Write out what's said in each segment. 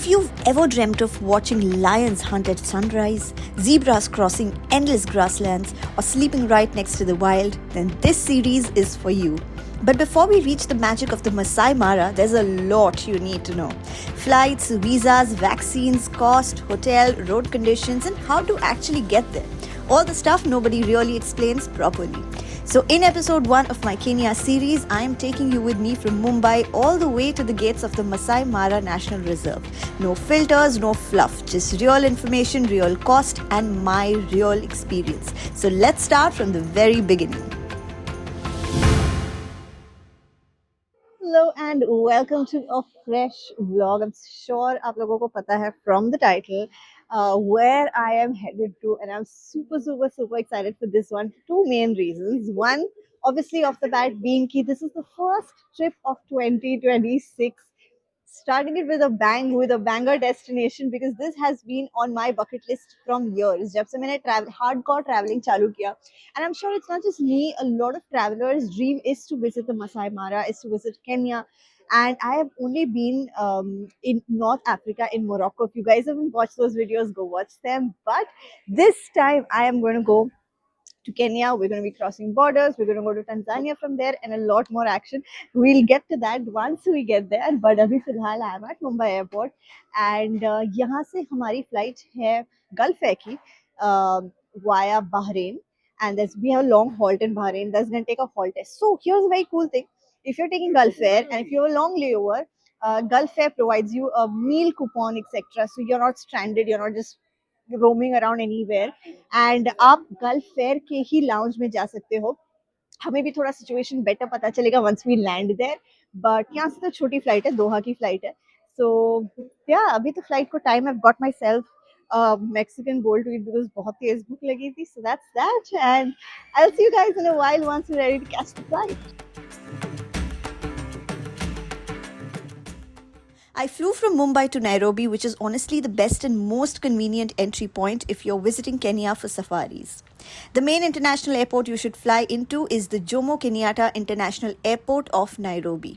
If you've ever dreamt of watching lions hunt at sunrise, zebras crossing endless grasslands, or sleeping right next to the wild, then this series is for you. But before we reach the magic of the Masai Mara, there's a lot you need to know. Flights, visas, vaccines, cost, hotel, road conditions, and how to actually get there. All the stuff nobody really explains properly. So, in episode 1 of my Kenya series, I am taking you with me from Mumbai all the way to the gates of the Masai Mara National Reserve. No filters, no fluff, just real information, real cost, and my real experience. So, let's start from the very beginning. Hello and welcome to a fresh vlog. I'm sure आप लोगों को पता है from the title where I am headed to, and I'm super excited for this one. Two main reasons. One, obviously, off the bat, being कि this is the first trip of 2026. Starting it with a bang, with a banger destination, because this has been on my bucket list from years. जब से मैंने hardcore traveling चालू किया, and I'm sure it's not just me. A lot of travelers' dream is to visit the Masai Mara, is to visit Kenya. And I have only been in North Africa, in Morocco. If you guys haven't watched those videos, go watch them. But this time I am going to go to Kenya. We're going to be crossing borders. We're going to go to Tanzania from there, and a lot more action. We'll get to that once we get there. But अभी फिलहाल I am at Mumbai airport, and यहाँ से हमारी flight है Gulf Air की via Bahrain, and we have a long halt in Bahrain. That's going to take a halt test. So here's a very cool thing: if you're taking Gulf Air and if you have a long layover, Gulf Air provides you a meal coupon, etc. So you're not stranded. You're not just roaming around anywhere. And आप gulf fair के ही lounge में जा सकते हो. हमें भी थोड़ा situation better पता चलेगा once we land there, but यहाँ से तो छोटी फ्लाइट है, दोहा की फ्लाइट है. सो या अभी तो फ्लाइट को time I got my self Mexican bowl to eat because बहुत तेज भूख लगी थी. So that's that, and I'll see you guys in a while once we're ready to catch the flight. I flew from Mumbai to Nairobi, which is honestly the best and most convenient entry point if you're visiting Kenya for safaris. The main international airport you should fly into is the Jomo Kenyatta International Airport of Nairobi.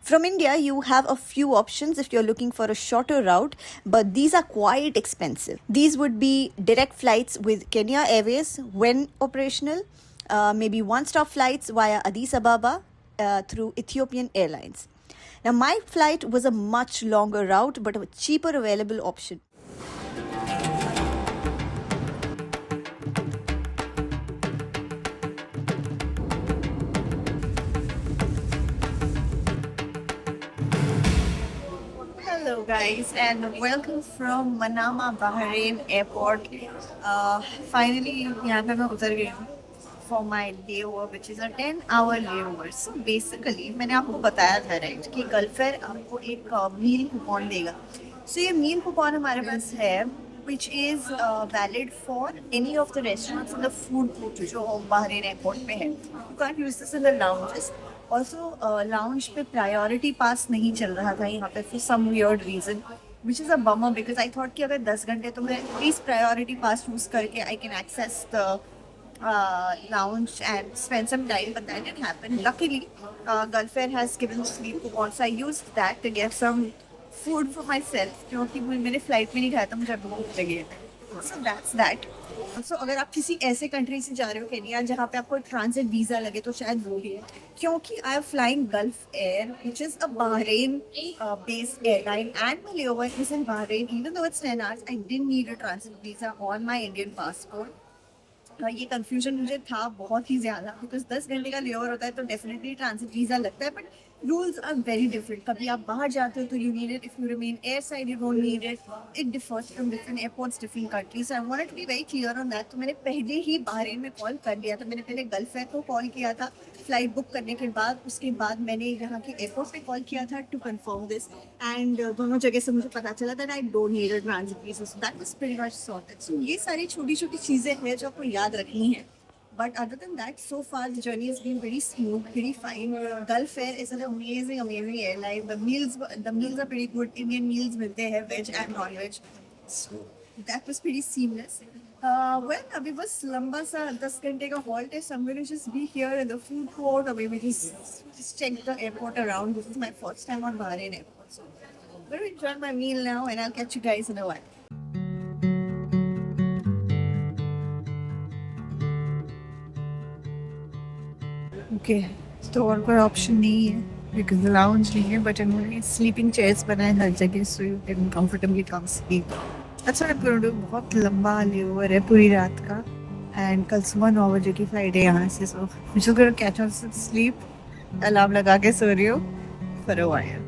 From India, you have a few options if you're looking for a shorter route, but these are quite expensive. These would be direct flights with Kenya Airways when operational, maybe one-stop flights via Addis Ababa through Ethiopian Airlines. Now, my flight was a much longer route, but a cheaper available option. Hello guys, and welcome from Manama Bahrain Airport. Finally, यहाँ पे मैं उतर गई हूँ for my layover, which is a 10-hour layover. So basically, मैंने आपको बताया था राइट कि गल्फ एयर आपको एक मील कूपन देगा. So ये मील कूपन हमारे पास है, which is valid for any of the restaurants in the food court जो बहरीन एयरपोर्ट पे है. You can't use this in the lounges. Also, lounge पे priority pass नहीं चल रहा था यहाँ पे for some weird reason, which is a bummer because I thought कि अगर 10 घंटे तो मैं at least priority pass use करके I can access the lounge and spend some time, but that didn't happen. Luckily, Gulf Air has given sleep coupons, so I used that to get some food for myself क्योंकि मेरे flight में नहीं खाया था, मुझे भूख लगी है. So that's that. So अगर आप किसी ऐसे कंट्री से जा रहे हो केनिया जहाँ पे आपको ट्रांजिट वीजा लगे तो शायद वो ही है, क्योंकि I am flying gulf air which is a Bahrain based airline and my layover is in Bahrain. Even though it's 10 hours, I didn't need a transit visa on my Indian passport. ये confusion मुझे था बहुत ही ज़्यादा because 10 घंटे का layover होता है तो डेफिनेटली ट्रांजिट वीज़ा लगता है, but rules are very different. कभी आप बाहर जाते हो तो you need it, if you remain air side you don't need it. It differs from different airports different countries. I want to be very clear on that. तो मैंने पहले ही Bahrain में कॉल कर लिया था. मैंने पहले गल्फ एयर को कॉल किया था फ्लाइट बुक करने के बाद. उसके बाद मैंने यहाँ के एयरपोर्ट पे कॉल किया था टू कंफर्म दिस, एंड दोनों जगह से मुझे पता चला that I don't need a transit visa. So that was pretty much sorted. So ये सारी छोटी छोटी चीज़ें हैं जो आपको याद रखनी है. But other than that, so far the journey has been very smooth, pretty fine. Gulf Air is an amazing airline. The meals are pretty good. Indian meals milte hai, veg and non-veg. So that was pretty seamless. Well, अभी बस लंबा सा 10 घंटे का halt है. So I'm going to just be here in the food court, or maybe just check the airport around. This is my first time on Bahrain airport. So going to enjoy my meal now, and I'll catch you guys in a while. Okay, तो और कोई option नहीं है because lounge नहीं है, but इन्होंने sleeping chairs बनाए हर जगह so you can comfortably come sleep. That's what I'm going to do. बहुत लंबा layover है पूरी रात का, and कल सुबह 9 बजे की फ्लाइट है यहाँ से, so I'm just going to catch on some sleep. Alarm लगा के सो रही हूँ for a while.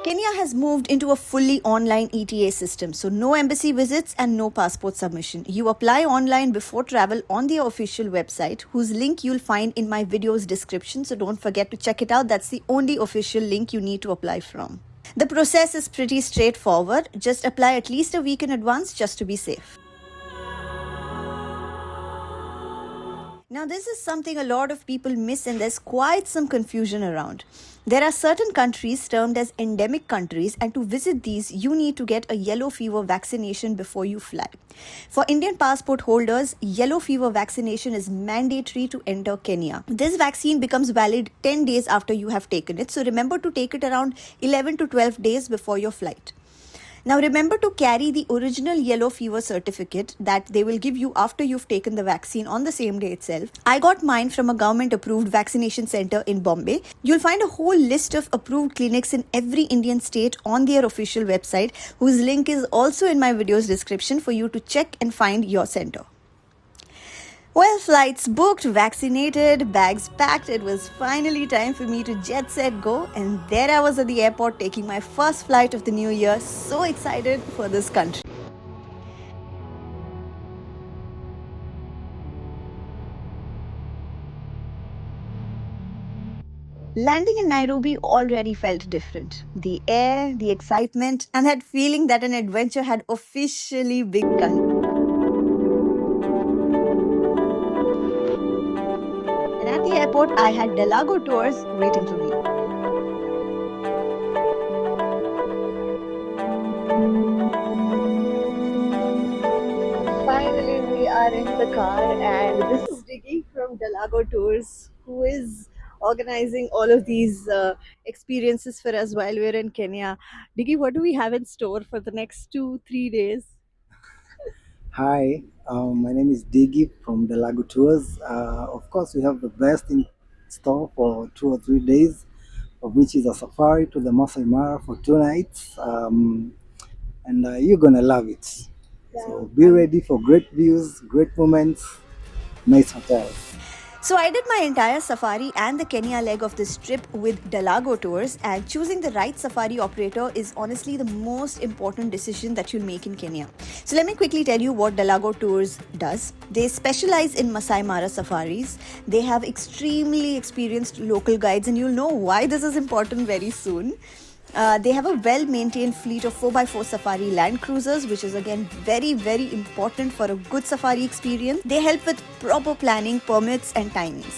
Kenya has moved into a fully online ETA system, so no embassy visits and no passport submission. You apply online before travel on their official website, whose link you'll find in my video's description, so don't forget to check it out. That's the only official link you need to apply from. The process is pretty straightforward. Just apply at least a week in advance just to be safe. Now, this is something a lot of people miss, and there's quite some confusion around. There are certain countries termed as endemic countries, and to visit these, you need to get a yellow fever vaccination before you fly. For Indian passport holders, yellow fever vaccination is mandatory to enter Kenya. This vaccine becomes valid 10 days after you have taken it, so remember to take it around 11 to 12 days before your flight. Now remember to carry the original yellow fever certificate that they will give you after you've taken the vaccine on the same day itself. I got mine from a government approved vaccination center in Bombay. You'll find a whole list of approved clinics in every Indian state on their official website, whose link is also in my video's description for you to check and find your center. Well, flights booked, vaccinated, bags packed, it was finally time for me to jet set go, and there I was at the airport taking my first flight of the new year. So excited for this country. Landing in Nairobi already felt different. The air, the excitement, and that feeling that an adventure had officially begun. And at the airport, I had Delago Tours waiting for me. Finally, we are in the car, and this is Diggy from Delago Tours, who is organizing all of these experiences for us while we're in Kenya. Diggy, what do we have in store for the next 2-3 days? Hi, my name is Digi from the Lago Tours. Of course, we have the best in store for 2 or 3 days, of which is a safari to the Masai Mara for 2 nights, and you're gonna love it. So be ready for great views, great moments, nice hotels. So I did my entire safari and the Kenya leg of this trip with Delago Tours, and choosing the right safari operator is honestly the most important decision that you'll make in Kenya. So let me quickly tell you what Delago Tours does. They specialize in Masai Mara safaris. They have extremely experienced local guides, and you'll know why this is important very soon. They have a well-maintained fleet of 4x4 safari land cruisers, which is again very, very important for a good safari experience. They help with proper planning, permits and timings.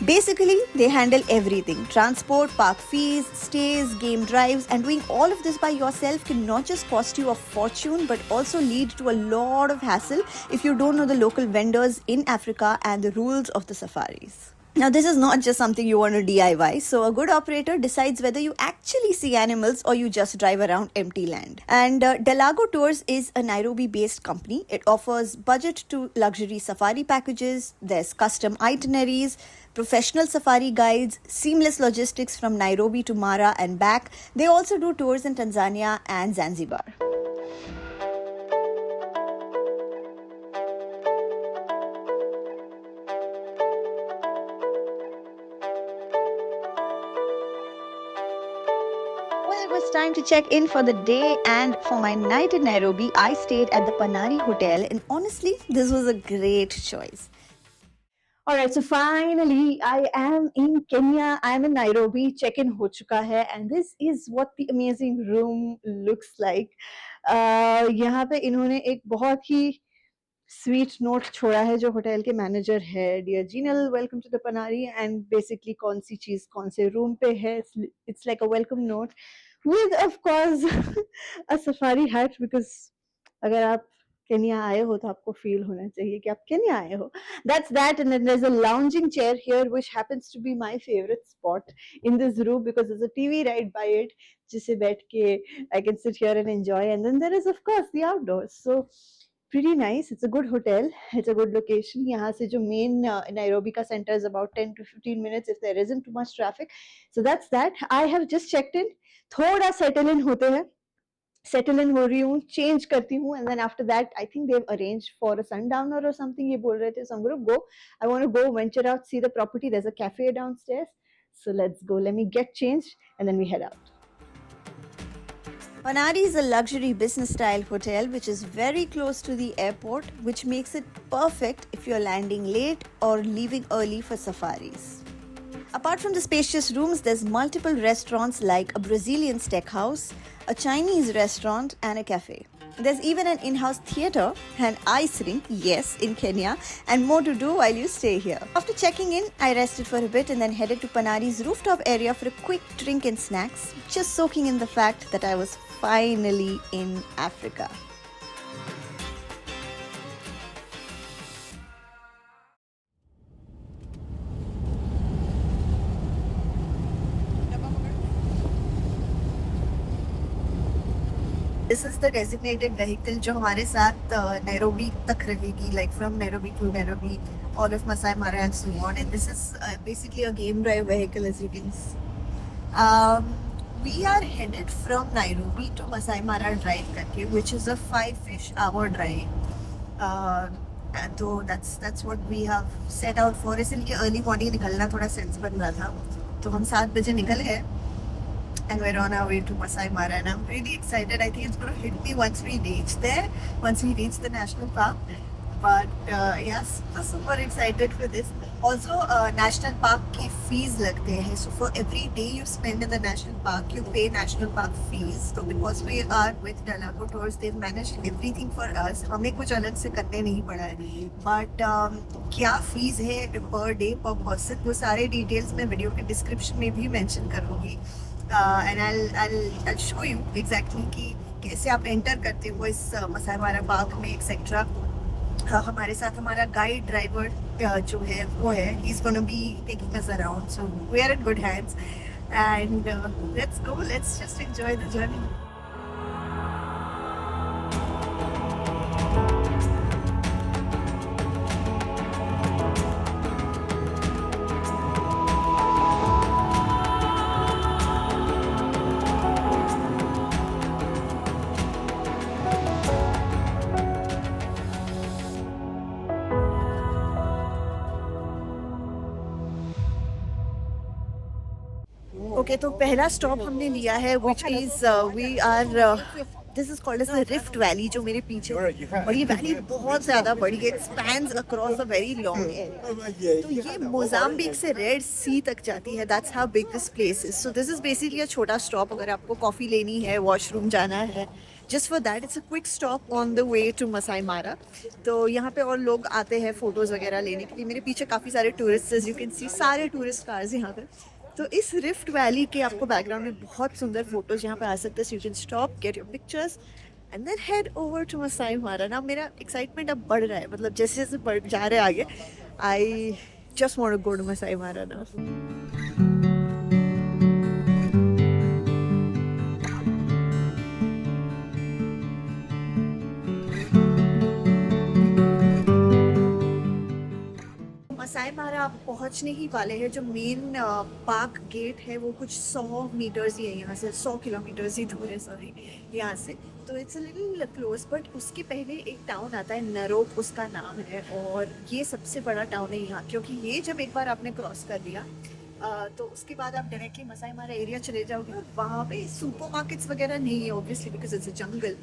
Basically, they handle everything: transport, park fees, stays, game drives, and doing all of this by yourself can not just cost you a fortune but also lead to a lot of hassle if you don't know the local vendors in Africa and the rules of the safaris. Now, this is not just something you want to DIY, so a good operator decides whether you actually see animals or you just drive around empty land. And Delago Tours is a Nairobi-based company. It offers budget to luxury safari packages, there's custom itineraries, professional safari guides, seamless logistics from Nairobi to Mara and back. They also do tours in Tanzania and Zanzibar. Well, it was time to check in for the day, and for my night in Nairobi, I stayed at the Panari Hotel, and honestly, this was a great choice. Alright, so finally, I am in Kenya. I am in Nairobi. Check-in हो चुका है, and this is what the amazing room looks like. यहाँ पे इन्होंने एक बहुत ही sweet note छोड़ा है जो होटल के मैनेजर है. Dear Jinal, welcome to the Panari, and basically कौन सी चीज़ कौन से रूम पे है, it's like a welcome note. with of course a safari hat, because अगर आप केन्या आए हो तो आपको फील होना चाहिए कि आप केन्या आए हो. That's that, and then there's a lounging chair here, which happens to be my favorite spot in this room because there's a TV right by it. जिसे बैठ के I can sit here and enjoy, and then there is of course the outdoors. So pretty nice. It's a good hotel. It's a good location. यहाँ से जो main Nairobi का center is about 10 to 15 minutes if there isn't too much traffic. So that's that. I have just checked in. थोड़ा settle in होते हैं. Settle in हो रही हूँ, change करती हूँ, and then after that I think they've arranged for a sundowner or something. ये बोल रहे थे, so I'm going to go. I want to go venture out, see the property. There's a cafe downstairs. So let's go. Let me get changed and then we head out. Panari is a luxury business style hotel which is very close to the airport, which makes it perfect if you're landing late or leaving early for safaris. Apart from the spacious rooms, there's multiple restaurants like a Brazilian steakhouse, a Chinese restaurant, and a cafe. There's even an in-house theatre, an ice rink, yes, in Kenya, and more to do while you stay here. After checking in, I rested for a bit and then headed to Panari's rooftop area for a quick drink and snacks, just soaking in the fact that I was finally in Africa. This is the designated vehicle जो हमारे साथ Nairobi तक रहेगी, like from Nairobi to Nairobi, all of Masai Mara and so on. And this is basically a game drive vehicle, as you can see. We are headed from Nairobi to Masai Mara drive करके, which is a 5-ish hour drive. And so that's what we have set out for. इसलिए early morning निकलना थोड़ा sense बन रहा था, तो हम 7 बजे निकल गए. And we're on our way to Masai Mara, and I'm really excited. I think it's going to hit me once we reach there, once we reach the national park. But yes, super excited for this. Also, national park की fees लगते हैं. So for every day you spend in the national park, you pay national park fees. So because we are with Dalago Tours, they've managed everything for us. हमें कुछ अलग से करने नहीं पड़ा है. But क्या fees है per day per person, वो सारे details मैं वीडियो के description में भी mention करूँगी. And I'll show you exactly कि कैसे आप एंटर करते हो इस मसाई मारा पार्क में एक्सेट्रा. हमारे साथ हमारा गाइड ड्राइवर जो है वो है, he's gonna be taking us around, so we are in good hands, and let's go, let's just enjoy the journey. Okay तो पहला स्टॉप हमने लिया है which is we are this is called as the Rift Valley जो मेरे पीछे, और ये वैली बहुत ज़्यादा बड़ी है. It spans across a very long area. तो ये मोजाम्बिक से रेड सी तक जाती है. That's how big this place is. So this is basically अ छोटा स्टॉप अगर आपको कॉफ़ी लेनी है, वॉशरूम जाना है. Just for that it's a quick stop on the way to Masai Mara. तो यहाँ पे और लोग आते हैं फ़ोटोज़ वगैरह लेने के लिए. मेरे पीछे काफ़ी सारे टूरिस्ट, यू कैन सी सारे टूरिस्ट कार्स यहाँ पे. तो इस रिफ्ट वैली के आपको बैकग्राउंड में बहुत सुंदर फोटोज यहाँ पे आ सकते हैं. You can stop, get your pictures and then head over to Masai Mara. ना मेरा एक्साइटमेंट अब बढ़ रहा है, मतलब जैसे जैसे बढ़ जा रहे हैं आगे. I just want to go to Masai Mara now. Masai मारा आप पहुंचने ही वाले हैं. जो मेन पार्क गेट है वो कुछ 100 मीटर्स ही है यहाँ से, 100 किलोमीटर्स ही दूर है, सॉरी, यहाँ से. तो it's a little close. But उसके पहले एक टाउन आता है, नरोक उसका नाम है, और ये सबसे बड़ा टाउन है यहाँ, क्योंकि ये जब एक बार आपने क्रॉस कर लिया तो उसके बाद आप डायरेक्टली मसाई मारा एरिया चले जाओगे. वहाँ पे सुपर मार्केट्स वगैरह नहीं है obviously because it's a jungle.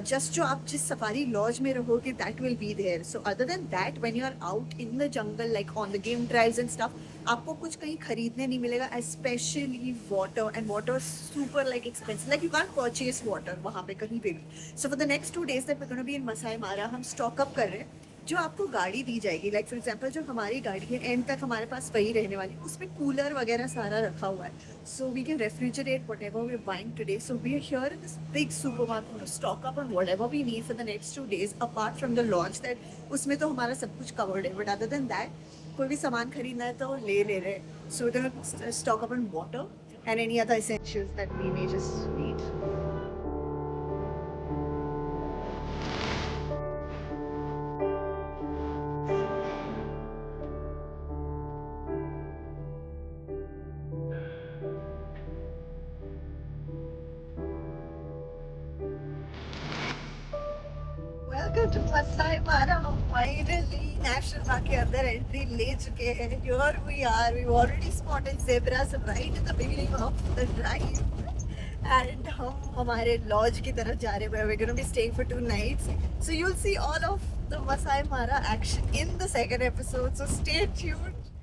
Just जो आप जिस सफारी लॉज में रहोगे that will be there. So other than that when you are out in the jungle like on the game drives and stuff, आपको कुछ कहीं खरीदने नहीं मिलेगा. Specially water, and water super like expensive, like you can purchase water वहाँ पे कहीं पे भी. So for the next 2 days that we gonna be in Masai मारा, हम स्टॉक अप कर रहे हैं. जो आपको गाड़ी दी जाएगी, लाइक फॉर एग्जांपल जो हमारी गाड़ी है एंड तक हमारे पास वही रहने वाली है, उसमें कूलर वगैरह सारा रखा हुआ है, so we can refrigerate whatever we are buying today, so we are here in this big supermarket to stock up on whatever we need for the next 2 days apart from the lunch, that उसमें तो हमारा सब कुछ covered है, but other than that कोई भी सामान खरीदना है तो ले रहे हैं, so we stock up on water and any other essentials that we may just need. Welcome to Masai Mara. Finally national park के अंदर एंट्री ले चुके हैं. Here we are. We already spotted zebras right in the beginning of the drive and हम हमारे lodge की तरफ जा रहे हैं. We are going to be staying for 2 nights, so you'll see all of the Masai Mara action in the second episode, so stay tuned.